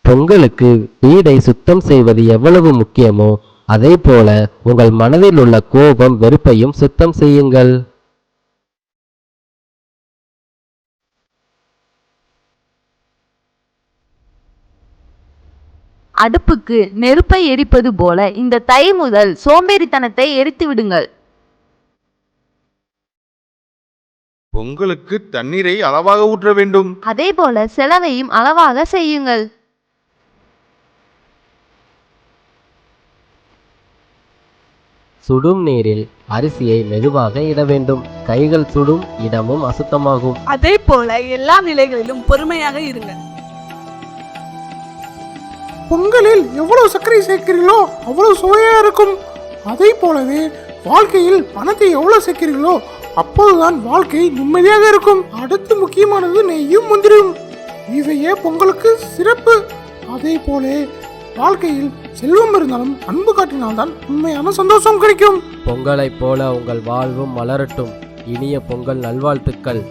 பொங்கலுக்கு வீடை சுத்தம் செய்வது எவ்வளவு முக்கியமோ அதே போல உங்கள் மனதில் உள்ள கோபம் வெறுப்பையும் சுத்தம் செய்யுங்கள். அடுப்புக்கு நெருப்பை எரிப்பது போல இந்த தை முதல் சோம்பேறித்தனத்தை எரித்து விடுங்கள். பொங்கலுக்கு தண்ணீரை அளவாக ஊற்ற வேண்டும். அதே போல செலவையும் அளவாக செய்யுங்கள். சுடும் நீரில் அரிசியை மெதுவாக இட வேண்டும். கைகள் சுடும், இடமும் அசுத்தமாகும். அதே போல எல்லா நிலைகளிலும் பொறுமையாக இருங்க. பொங்கலில் எவ்வளவு சர்க்கரை சேர்க்கிறீர்களோ அவ்வளவு சுவையா இருக்கும். அதே போலவே வாழ்க்கையில் பணத்தை எவ்வளவு சேர்க்கிறீர்களோ அப்போதுதான் வாழ்க்கை நிம்மதியாக இருக்கும். அடுத்து முக்கியமானது நெய்யும் முந்திரியும். இவையே பொங்கலுக்கு சிறப்பு. அதே போல வாழ்க்கையில் செல்வம் இருந்தாலும் அன்பு காட்டினால்தான் உண்மையான சந்தோஷம் கிடைக்கும். பொங்கலைப் போல உங்கள் வாழ்வும் மலரட்டும். இனிய பொங்கல் நல்வாழ்த்துக்கள்.